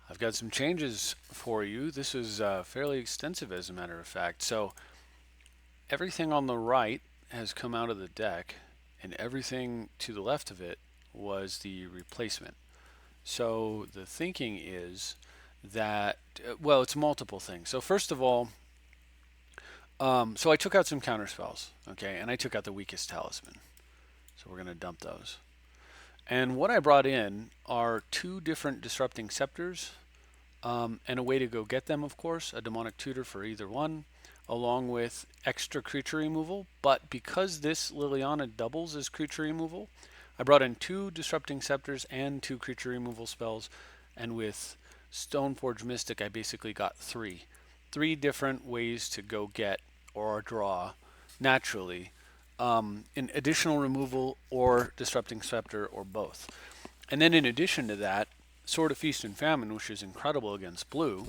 I've got some changes for you. This is fairly extensive, as a matter of fact. So everything on the right has come out of the deck, and everything to the left of it was the replacement. So the thinking is that, well, it's multiple things. So first of all, so I took out some counter spells, okay, and I took out the weakest talisman. So we're going to dump those. And what I brought in are two different disrupting scepters, and a way to go get them, of course, a demonic tutor for either one, along with extra creature removal. But because this Liliana doubles as creature removal, I brought in two disrupting scepters and two creature removal spells, and with Stoneforge Mystic, I basically got three different ways to go get or draw naturally an additional removal or disrupting scepter or both. And then in addition to that, Sword of Feast and Famine, which is incredible against blue,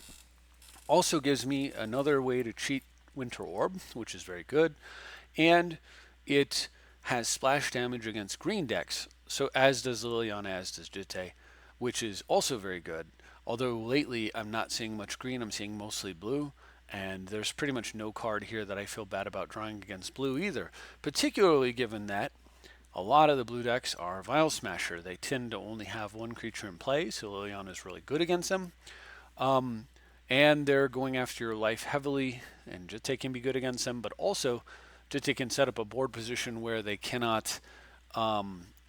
also gives me another way to cheat Winter Orb, which is very good. And it has splash damage against green decks, so as does Liliana, as does Jitte, which is also very good. Although lately I'm not seeing much green, I'm seeing mostly blue. And there's pretty much no card here that I feel bad about drawing against blue either, particularly given that a lot of the blue decks are Vial Smasher. They tend to only have one creature in play, so Liliana is really good against them. Um, and they're going after your life heavily, and Jitte can be good against them, but also Jitte can set up a board position where they cannot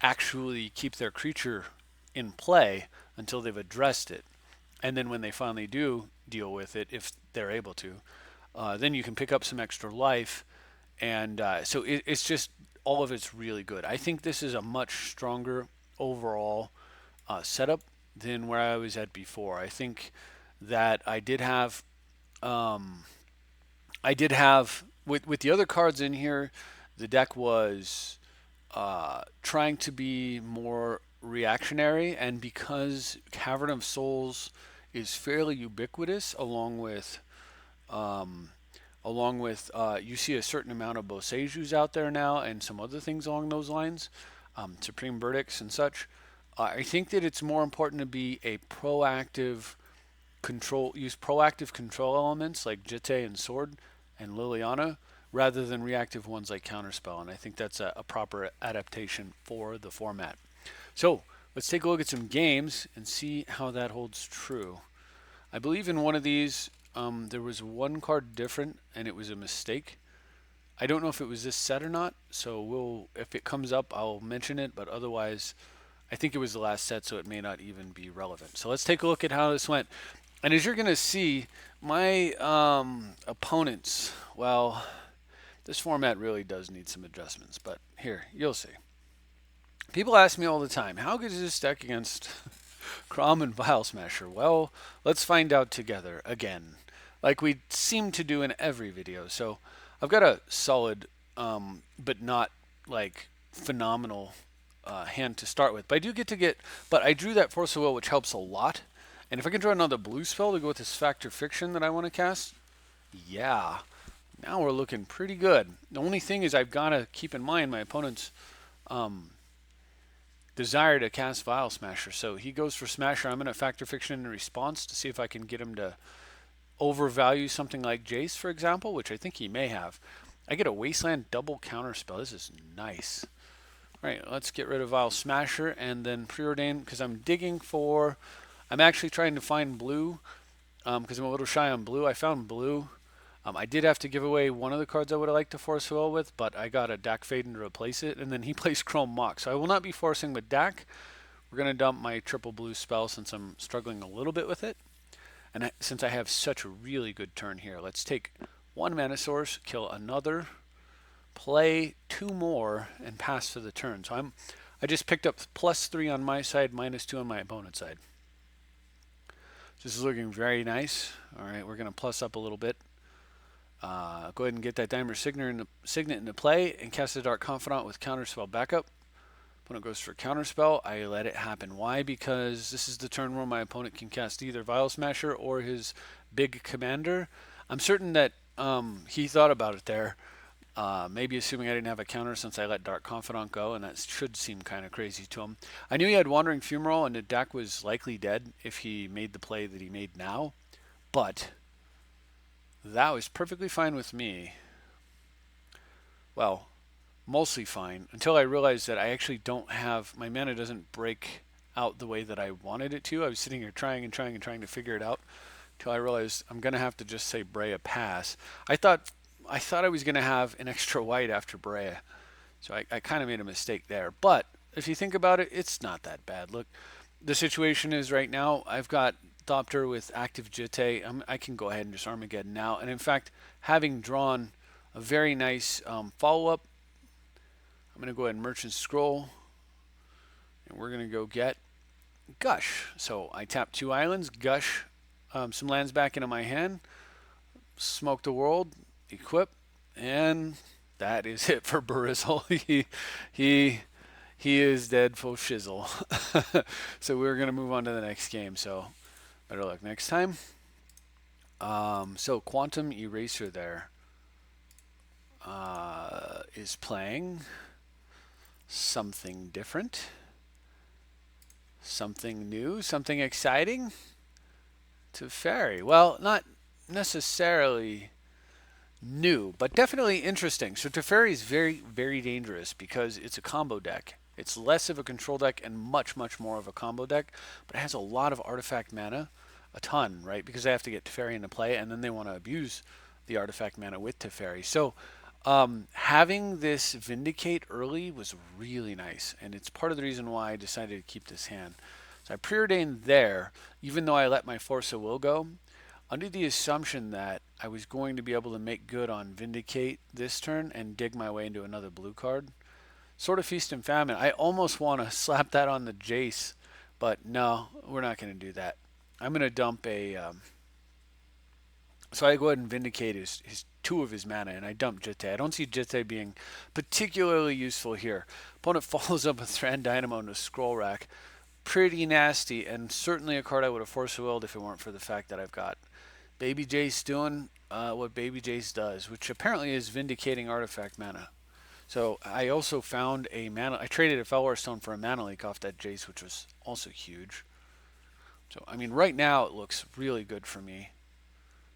actually keep their creature in play until they've addressed it. And then when they finally do deal with it, if they're able to, then you can pick up some extra life. And so it's just all of it's really good. I think this is a much stronger overall setup than where I was at before. I think that um, I did have with the other cards in here, the deck was trying to be more reactionary, and because Cavern of Souls is fairly ubiquitous, um, you see a certain amount of Bosejus out there now, and some other things along those lines, Supreme Verdicts and such. I think that it's more important to be a proactive use proactive control elements like Jitte and Sword and Liliana rather than reactive ones like Counterspell. And I think that's a proper adaptation for the format. So let's take a look at some games and see how that holds true. I believe in one of these, there was one card different, and it was a mistake. I don't know if it was this set or not, so if it comes up, I'll mention it. But otherwise, I think it was the last set, so it may not even be relevant. So let's take a look at how this went. And as you're going to see, my opponents, well, this format really does need some adjustments. But here, you'll see. People ask me all the time, how good is this deck against Crom and Vial Smasher? Well, let's find out together again, like we seem to do in every video. So I've got a solid, but not like phenomenal hand to start with. But I drew that Force of Will, which helps a lot. And if I can draw another blue spell to go with this Fact or Fiction that I want to cast, yeah, now we're looking pretty good. The only thing is I've got to keep in mind my opponent's desire to cast Vial Smasher. So he goes for Smasher. I'm going to Fact or Fiction in response to see if I can get him to overvalue something like Jace, for example, which I think he may have. I get a Wasteland double counterspell. This is nice. All right, let's get rid of Vial Smasher and then Preordain because I'm actually trying to find blue because I'm a little shy on blue. I found blue. I did have to give away one of the cards I would have liked to force Will with, but I got a Dak Faden to replace it, and then he plays Chrome Mock. So I will not be forcing with Dak. We're going to dump my triple blue spell since I'm struggling a little bit with it. And since I have such a really good turn here, let's take one mana source, kill another, play two more, and pass for the turn. So I just picked up +3 on my side, -2 on my opponent's side. This is looking very nice. All right, we're going to plus up a little bit. Go ahead and get that Dimer Signet into play and cast the Dark Confidant with Counterspell backup. Opponent goes for Counterspell. I let it happen. Why? Because this is the turn where my opponent can cast either Vial Smasher or his big commander. I'm certain that he thought about it there. Maybe assuming I didn't have a counter since I let Dark Confidant go, and that should seem kind of crazy to him. I knew he had Wandering Fumarole, and the deck was likely dead if he made the play that he made now, but that was perfectly fine with me. Well, mostly fine, until I realized that I actually don't have, my mana doesn't break out the way that I wanted it to. I was sitting here trying and trying and trying to figure it out until I realized I'm going to have to just say Breya pass. I thought I was going to have an extra white after Breya, so I kind of made a mistake there. But if you think about it, it's not that bad. Look, the situation is right now I've got Thopter with active Jitte. I can go ahead and just Armageddon now. And in fact, having drawn a very nice follow-up, I'm going to go ahead and Merchant Scroll, and we're going to go get Gush. So I tap 2 islands, Gush some lands back into my hand, Smoke the World, equip, and that is it for Barizzle. He is dead full shizzle. So we're gonna move on to the next game. So better luck next time. So Quantum Eraser there is playing something different, something new, something exciting. Tfairy. Well, not necessarily new, but definitely interesting. So Teferi is very, very dangerous because it's a combo deck. It's less of a control deck and much, much more of a combo deck, but it has a lot of artifact mana, a ton, right? Because they have to get Teferi into play, and then they want to abuse the artifact mana with Teferi. So having this Vindicate early was really nice, and it's part of the reason why I decided to keep this hand. So I preordained there, even though I let my Force of Will go, under the assumption that I was going to be able to make good on Vindicate this turn and dig my way into another blue card. Sort of Feast and Famine. I almost want to slap that on the Jace, but no, we're not going to do that. I'm going to dump a... so I go ahead and Vindicate his 2 of his mana, and I dump Jitte. I don't see Jitte being particularly useful here. Opponent follows up with Thran Dynamo and a Scroll Rack. Pretty nasty, and certainly a card I would have Force of Willed if it weren't for the fact that I've got Baby Jace doing what Baby Jace does, which apparently is vindicating artifact mana. So I also found a mana. I traded a Fellwar Stone for a mana leak off that Jace, which was also huge. So I mean, right now it looks really good for me.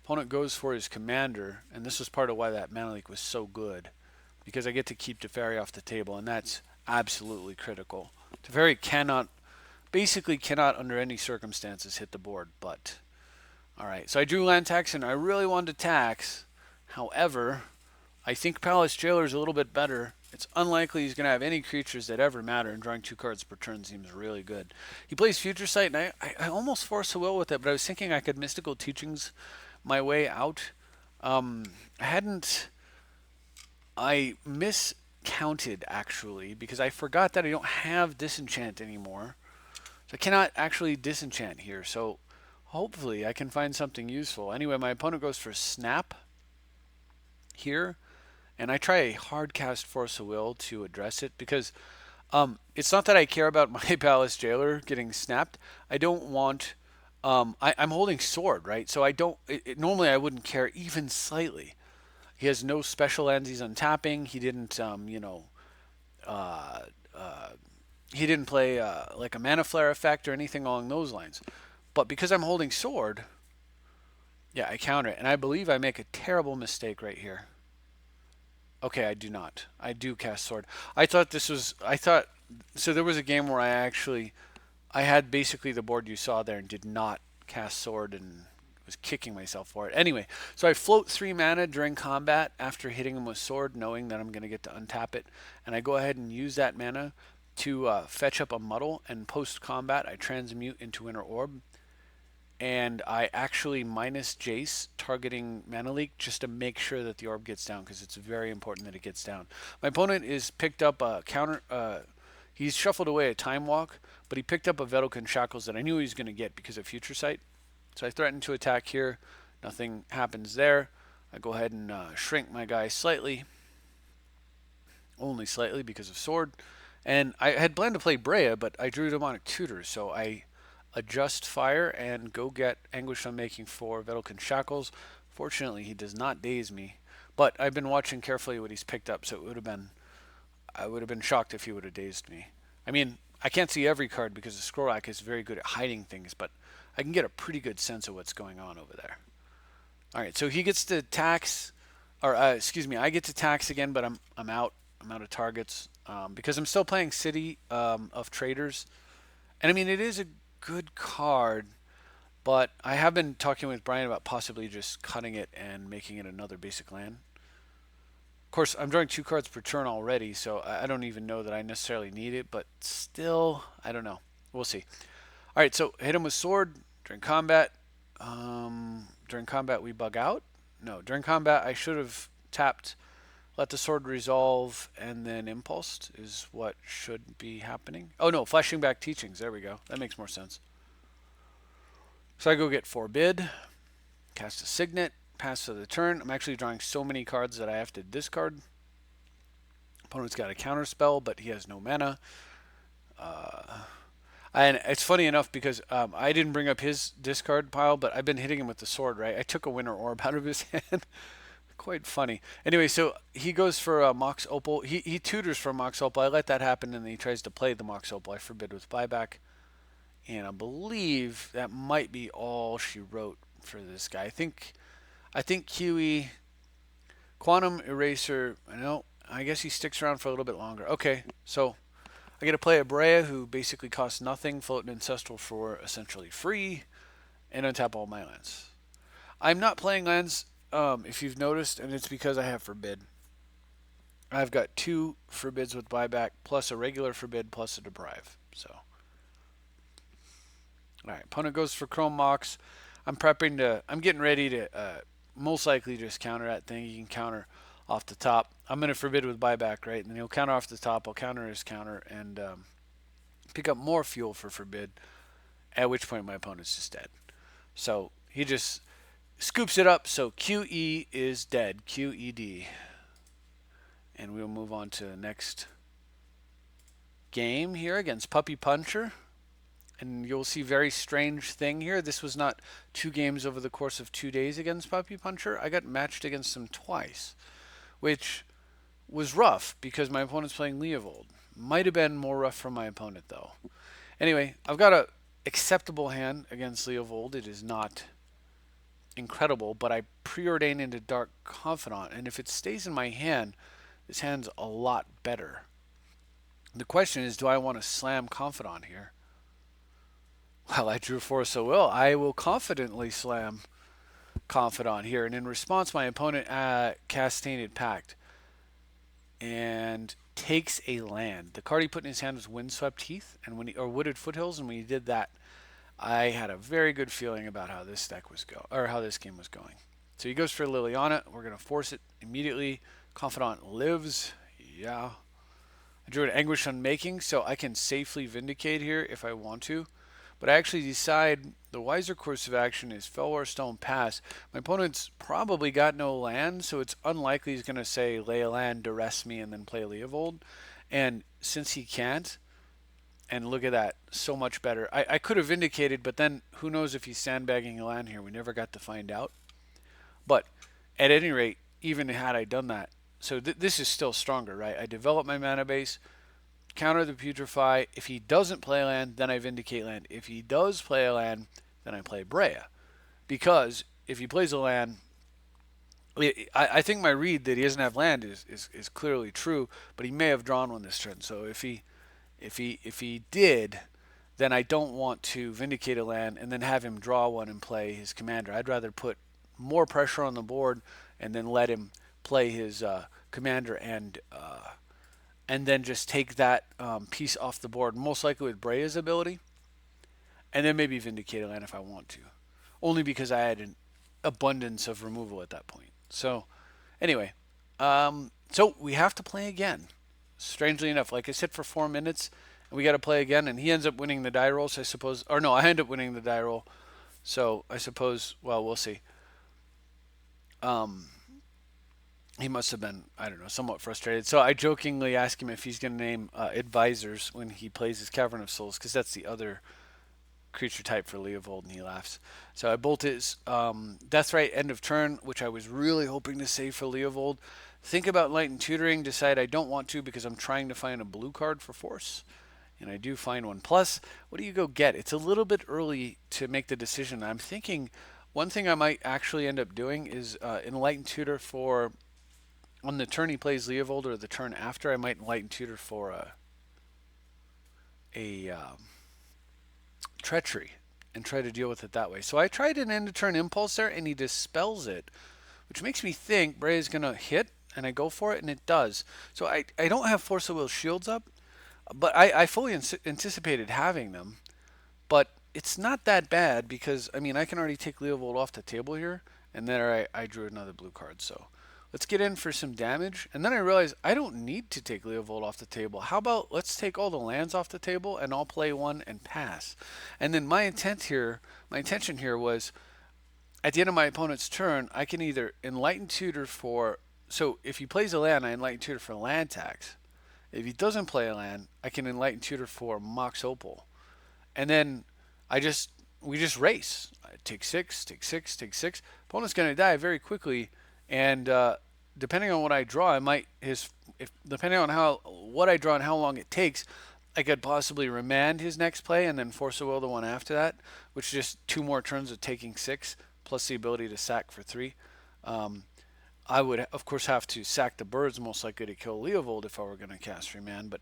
Opponent goes for his commander, and this was part of why that mana leak was so good, because I get to keep Teferi off the table, and that's absolutely critical. Teferi basically cannot under any circumstances hit the board, but alright, so I drew land tax and I really wanted to tax. However, I think Palace Jailer is a little bit better. It's unlikely he's going to have any creatures that ever matter, and drawing 2 cards per turn seems really good. He plays Future Sight, and I almost Force a Will with it, but I was thinking I could Mystical Teachings my way out. I miscounted actually, because I forgot that I don't have Disenchant anymore. So I cannot actually disenchant here, so hopefully I can find something useful. Anyway, my opponent goes for Snap here, and I try a hard cast Force of Will to address it, because it's not that I care about my Palace Jailer getting snapped. I don't want... I'm holding Sword, right? So I don't... normally I wouldn't care even slightly. He has no special lands he's untapping. He didn't, he didn't play like a Mana Flare effect or anything along those lines. But because I'm holding Sword, yeah, I counter it. And I believe I make a terrible mistake right here. Okay, I do not. I do cast Sword. So there was a game where I had basically the board you saw there and did not cast Sword and was kicking myself for it. Anyway, so I float 3 mana during combat after hitting him with Sword, knowing that I'm going to get to untap it. And I go ahead and use that mana to fetch up a Muddle, and post-combat I transmute into Inner Orb. And I actually minus Jace, targeting Mana Leak, just to make sure that the Orb gets down, because it's very important that it gets down. My opponent is picked up a counter... he's shuffled away a Time Walk, but he picked up a Vedalken Shackles that I knew he was going to get because of Future Sight. So I threaten to attack here. Nothing happens there. I go ahead and shrink my guy slightly. Only slightly because of Sword. And I had planned to play Breya, but I drew Demonic Tutor, so I adjust fire and go get Anguish Unmaking for Vedalken Shackles. Fortunately, he does not daze me. But I've been watching carefully what he's picked up, so it would have been I would have been shocked if he would have dazed me. I mean, I can't see every card because the scroll rack is very good at hiding things, but I can get a pretty good sense of what's going on over there. All right, so he gets to tax, or excuse me, I get to tax again, but I'm out. I'm out of targets because I'm still playing City of Traders, and I mean it is a good card, but I have been talking with Brian about possibly just cutting it and making it another basic land. Of course, I'm drawing 2 cards per turn already, so I don't even know that I necessarily need it, but still, I don't know. We'll see. All right, so hit him with sword during combat. During combat, we bug out. No, during combat, I should have tapped, let the sword resolve, and then impulsed is what should be happening. Oh no, flashing back teachings. There we go. That makes more sense. So I go get forbid, cast a signet, pass to the turn. I'm actually drawing so many cards that I have to discard. Opponent's got a counter spell, but he has no mana. And it's funny enough because I didn't bring up his discard pile, but I've been hitting him with the sword, right? I took a winter orb out of his hand. Quite funny. Anyway, so he goes for Mox Opal. He tutors for Mox Opal. I let that happen, and then he tries to play the Mox Opal. I forbid with buyback. And I believe that might be all she wrote for this guy. I think QE Quantum Eraser. I know. I guess he sticks around for a little bit longer. Okay, so I get to play a Breya who basically costs nothing, float an Ancestral for essentially free, and untap all my lands. I'm not playing lands, if you've noticed, and it's because I have Forbid. I've got 2 Forbids with buyback, plus a regular Forbid, plus a Deprive. So, alright, opponent goes for Chrome Mox. I'm getting ready to most likely just counter that thing. You can counter off the top. I'm going to Forbid with buyback, right? And then he'll counter off the top. I'll counter his counter and pick up more fuel for Forbid, at which point my opponent's just dead. So he just scoops it up. So QE is dead. QED. And we'll move on to the next game here against Puppy Puncher. And you'll see very strange thing here. This was not 2 games over the course of 2 days against Puppy Puncher. I got matched against him twice, which was rough because my opponent's playing Leovold. Might have been more rough for my opponent, though. Anyway, I've got a acceptable hand against Leovold. It is not incredible, but I preordain into Dark Confidant, and if it stays in my hand, this hand's a lot better. The question is, do I want to slam Confidant here? Well, I drew 4 so well. I will confidently slam Confidant here, and in response, my opponent casts Tainted Pact and takes a land. The card he put in his hand was Windswept Heath or Wooded Foothills, and when he did that, I had a very good feeling about how this deck was how this game was going. So he goes for Liliana. We're gonna force it immediately. Confidant lives. Yeah. I drew an Anguish Unmaking, so I can safely Vindicate here if I want to. But I actually decide the wiser course of action is Fellwar Stone Pass. My opponent's probably got no land, so it's unlikely he's going to say lay a land, duress me, and then play Leovold. And since he can't, and look at that, so much better. I could have Vindicated, but then who knows if he's sandbagging a land here. We never got to find out. But at any rate, even had I done that, so this is still stronger, right? I develop my mana base, counter the Putrefy. If he doesn't play land, then I Vindicate land. If he does play a land, then I play Breya. Because if he plays a land, I think my read that he doesn't have land is clearly true, but he may have drawn one this turn. So if he did, then I don't want to Vindicate a land and then have him draw one and play his commander. I'd rather put more pressure on the board and then let him play his commander and then just take that piece off the board, most likely with Breya's ability, and then maybe Vindicate a land if I want to. Only because I had an abundance of removal at that point. So, anyway, so we have to play again. Strangely enough, like I said, for 4 minutes, and we got to play again, and he ends up winning the die roll, so I suppose, or no, I end up winning the die roll, so I suppose, well, we'll see. He must have been, I don't know, somewhat frustrated. So I jokingly ask him if he's going to name advisors when he plays his Cavern of Souls, because that's the other creature type for Leovold, and he laughs. So I bolt his Deathrite end of turn, which I was really hoping to save for Leovold. Think about Light and Tutoring, decide I don't want to because I'm trying to find a blue card for Force. And I do find one. Plus, what do you go get? It's a little bit early to make the decision. I'm thinking one thing I might actually end up doing is Enlighten Tutor for on the turn he plays Leovold or the turn after. I might Enlighten Tutor for a Treachery and try to deal with it that way. So I tried an end of turn Impulse there, and he dispels it, which makes me think Breya is going to hit, and I go for it, and it does. So I don't have Force of Will shields up, but I fully anticipated having them. But it's not that bad because, I mean, I can already take Leovold off the table here, and then I drew another blue card. So let's get in for some damage. And then I realized I don't need to take Leovold off the table. How about let's take all the lands off the table, and I'll play one and pass. And then my intention here was at the end of my opponent's turn, I can either Enlighten Tutor for, so if he plays a land, I Enlighten Tutor for land tax. If he doesn't play a land, I can Enlighten Tutor for Mox Opal. And then we just race. I take 6, take 6, take 6. Opponent's going to die very quickly, and depending on what I draw, I might depending on what I draw and how long it takes, I could possibly remand his next play and then Force of Will the one after that, which is just 2 more turns of taking 6 plus the ability to sack for 3. I would of course have to sack the birds, most likely to kill Leovold if I were going to cast Remand, but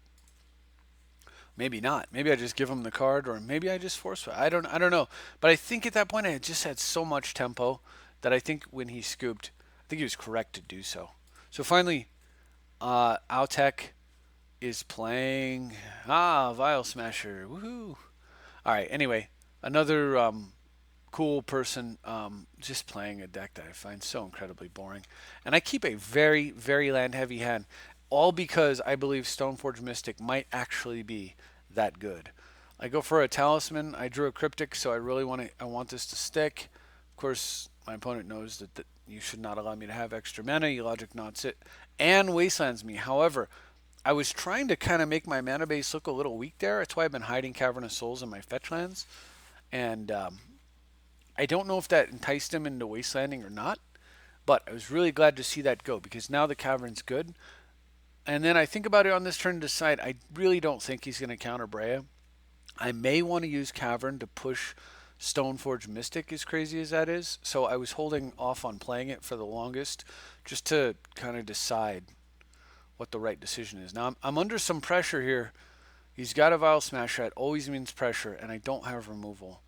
maybe not. Maybe I just give him the card, or maybe I just force it. I don't know. But I think at that point I just had so much tempo that I think when he scooped, I think he was correct to do so. So finally, Autek is playing Vial Smasher. Woohoo! All right. Anyway, another cool person just playing a deck that I find so incredibly boring, and I keep a very very land heavy hand, all because I believe Stoneforge Mystic might actually be that good. I go for a Talisman. I drew a Cryptic, so I want this to stick. Of course, my opponent knows that you should not allow me to have extra mana. You logic knots it and wastelands me. However, I was trying to kind of make my mana base look a little weak there. That's why I've been hiding Cavern of Souls in my fetch lands. And I don't know if that enticed him into wastelanding or not. But I was really glad to see that go, because now the Cavern's good. And then I think about it on this turn to decide I really don't think he's going to counter Breya. I may want to use Cavern to push Stoneforge Mystic, as crazy as that is. So I was holding off on playing it for the longest just to kind of decide what the right decision is. Now I'm under some pressure here. He's got a Vial Smasher. That always means pressure, and I don't have removal.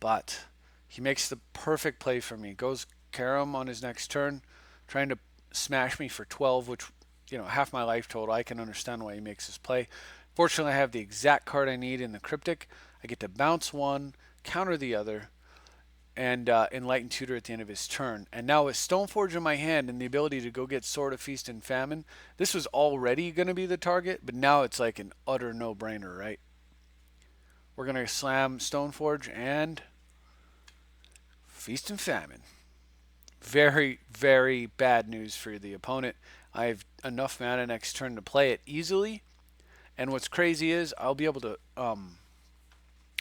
But he makes the perfect play for me. Goes Karam on his next turn, trying to smash me for 12, which, half my life total. I can understand why he makes this play. Fortunately, I have the exact card I need in the Cryptic. I get to bounce one, counter the other, and Enlighten Tutor at the end of his turn. And now with Stoneforge in my hand and the ability to go get Sword of Feast and Famine, this was already going to be the target, but now it's like an utter no-brainer, right? We're going to slam Stoneforge and Feast and Famine. Very, very bad news for the opponent. I have enough mana next turn to play it easily. And what's crazy is I'll be able to...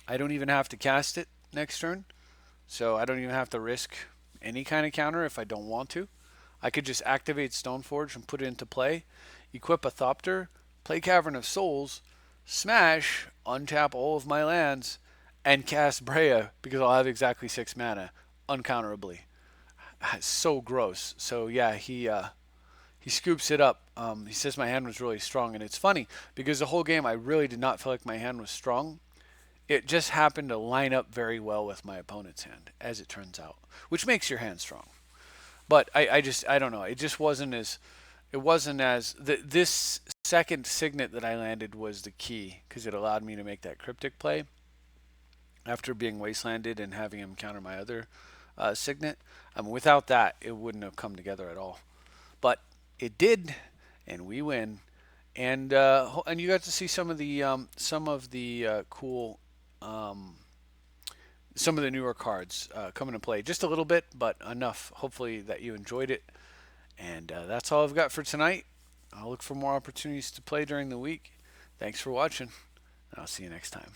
I don't even have to cast it next turn. So I don't even have to risk any kind of counter if I don't want to. I could just activate Stoneforge and put it into play, equip a Thopter, play Cavern of Souls, smash, untap all of my lands, and cast Breya, because I'll have exactly 6 mana, uncounterably. It's so gross. So yeah, he scoops it up. He says my hand was really strong, and it's funny, because the whole game I really did not feel like my hand was strong. It just happened to line up very well with my opponent's hand, as it turns out, which makes your hand strong. But I don't know. It just wasn't as, this second Signet that I landed was the key, because it allowed me to make that Cryptic play after being wastelanded and having him counter my other Signet. Without that, it wouldn't have come together at all. But it did, and we win. And you got to see some of the cool, some of the newer cards come into play. Just a little bit, but enough, hopefully, that you enjoyed it. And that's all I've got for tonight. I'll look for more opportunities to play during the week. Thanks for watching, and I'll see you next time.